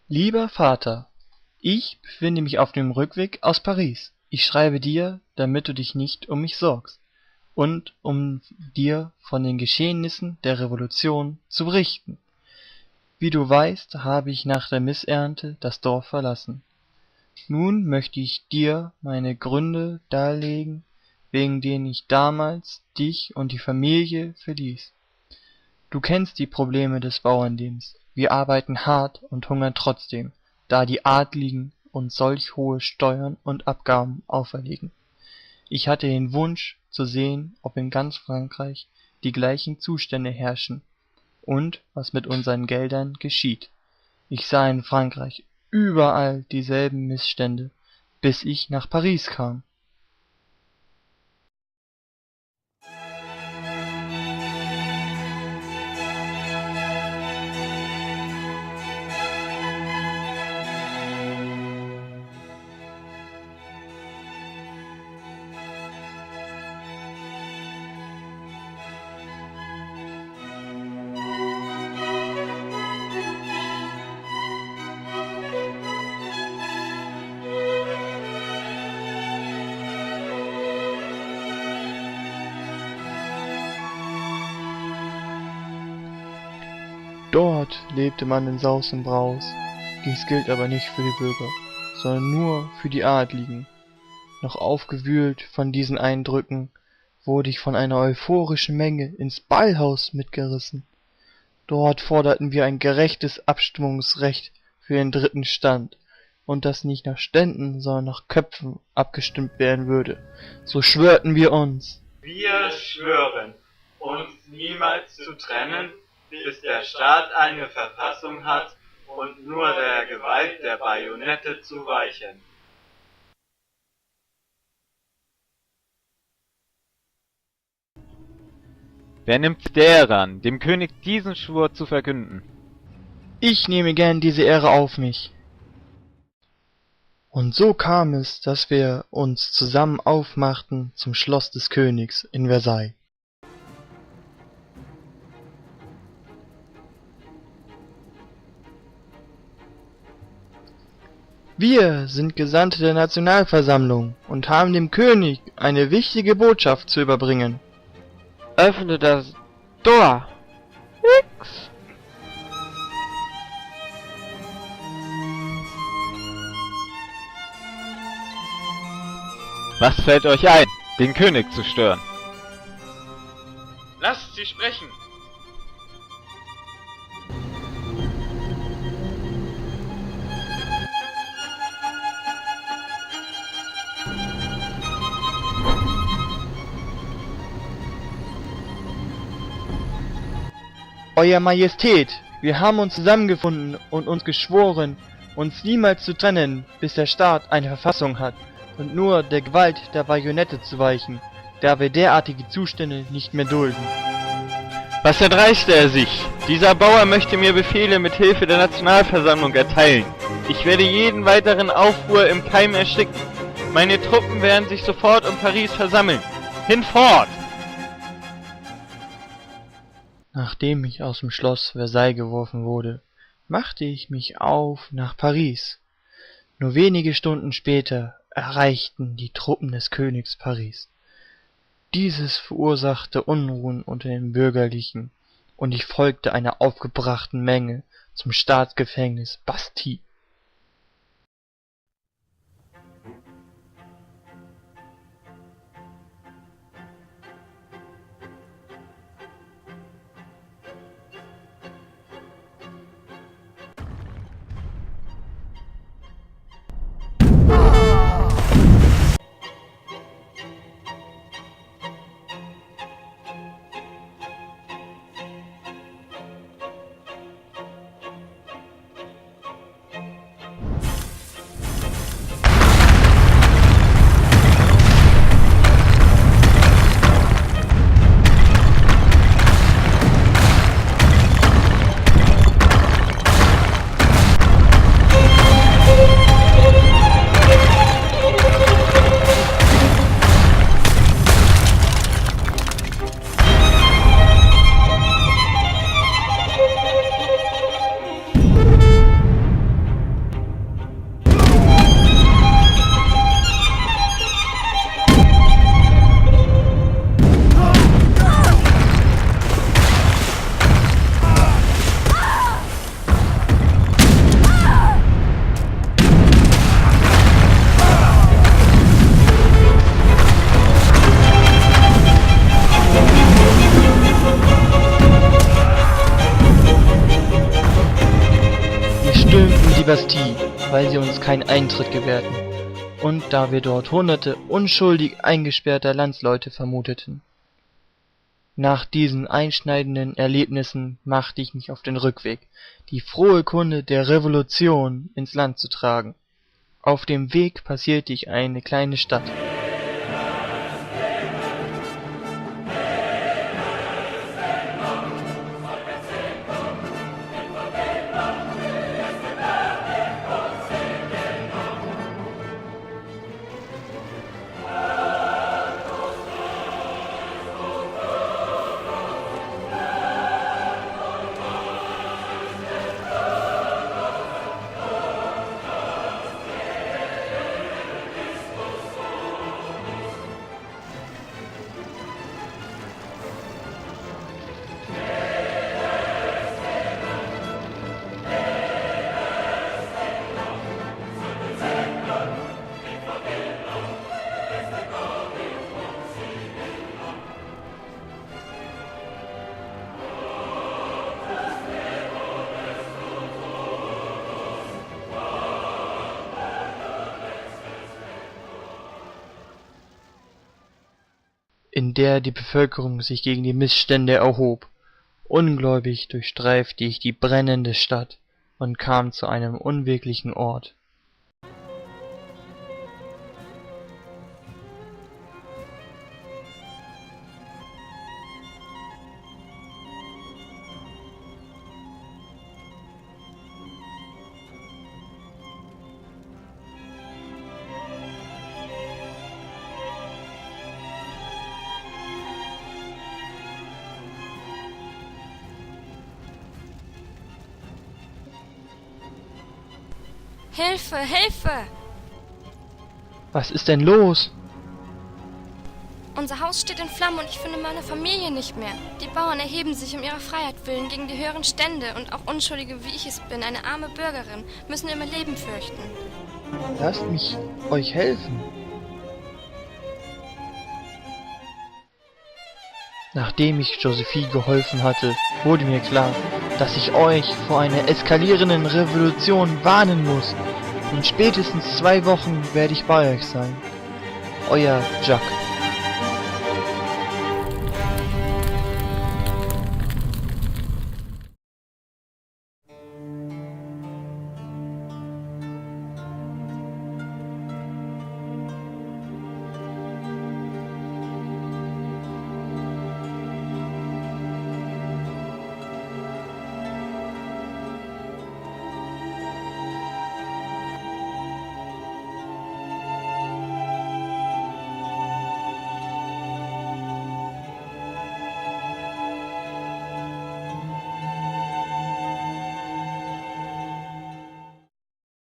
Lieber Vater, ich befinde mich auf dem Rückweg aus Paris. Ich schreibe dir, damit du dich nicht um mich sorgst und um dir von den Geschehnissen der Revolution zu berichten. Wie du weißt, habe ich nach der Missernte das Dorf verlassen. Nun möchte ich dir meine Gründe darlegen, wegen denen ich damals dich und die Familie verließ. Du kennst die Probleme des Bauernlebens. Wir arbeiten hart und hungern trotzdem, da die Adligen uns solch hohe Steuern und Abgaben auferlegen. Ich hatte den Wunsch zu sehen, ob in ganz Frankreich die gleichen Zustände herrschen und was mit unseren Geldern geschieht. Ich sah in Frankreich überall dieselben Missstände, bis ich nach Paris kam. Dort lebte man in Saus und Braus. Dies gilt aber nicht für die Bürger, sondern nur für die Adligen. Noch aufgewühlt von diesen Eindrücken, wurde ich von einer euphorischen Menge ins Ballhaus mitgerissen. Dort forderten wir ein gerechtes Abstimmungsrecht für den dritten Stand, und dass nicht nach Ständen, sondern nach Köpfen abgestimmt werden würde. So schwörten wir uns. Wir schwören, uns niemals zu trennen, bis der Staat eine Verfassung hat und nur der Gewalt der Bajonette zu weichen. Wer nimmt sich der ran, dem König diesen Schwur zu verkünden? Ich nehme gern diese Ehre auf mich. Und so kam es, dass wir uns zusammen aufmachten zum Schloss des Königs in Versailles. Wir sind Gesandte der Nationalversammlung und haben dem König eine wichtige Botschaft zu überbringen. Öffne das Tor! Nix! Was fällt euch ein, den König zu stören? Lasst sie sprechen! Euer Majestät, wir haben uns zusammengefunden und uns geschworen, uns niemals zu trennen, bis der Staat eine Verfassung hat und nur der Gewalt der Bajonette zu weichen, da wir derartige Zustände nicht mehr dulden. Was erdreiste er sich? Dieser Bauer möchte mir Befehle mit Hilfe der Nationalversammlung erteilen. Ich werde jeden weiteren Aufruhr im Keim ersticken. Meine Truppen werden sich sofort um Paris versammeln. Hinfort! Nachdem ich aus dem Schloss Versailles geworfen wurde, machte ich mich auf nach Paris. Nur wenige Stunden später erreichten die Truppen des Königs Paris. Dieses verursachte Unruhen unter den Bürgerlichen, und ich folgte einer aufgebrachten Menge zum Staatsgefängnis Bastille. Bastille, weil sie uns keinen Eintritt gewährten, und da wir dort hunderte unschuldig eingesperrter Landsleute vermuteten. Nach diesen einschneidenden Erlebnissen machte ich mich auf den Rückweg, die frohe Kunde der Revolution ins Land zu tragen. Auf dem Weg passierte ich eine kleine Stadt. In der die Bevölkerung sich gegen die Missstände erhob. Ungläubig durchstreifte ich die brennende Stadt und kam zu einem unwirklichen Ort. Hilfe, Hilfe! Was ist denn los? Unser Haus steht in Flammen und ich finde meine Familie nicht mehr. Die Bauern erheben sich um ihrer Freiheit willen gegen die höheren Stände und auch Unschuldige, wie ich es bin, eine arme Bürgerin, müssen um ihr Leben fürchten. Lasst mich euch helfen. Nachdem ich Josephine geholfen hatte, wurde mir klar, dass ich euch vor einer eskalierenden Revolution warnen muss. In spätestens 2 Wochen werde ich bei euch sein. Euer Jack.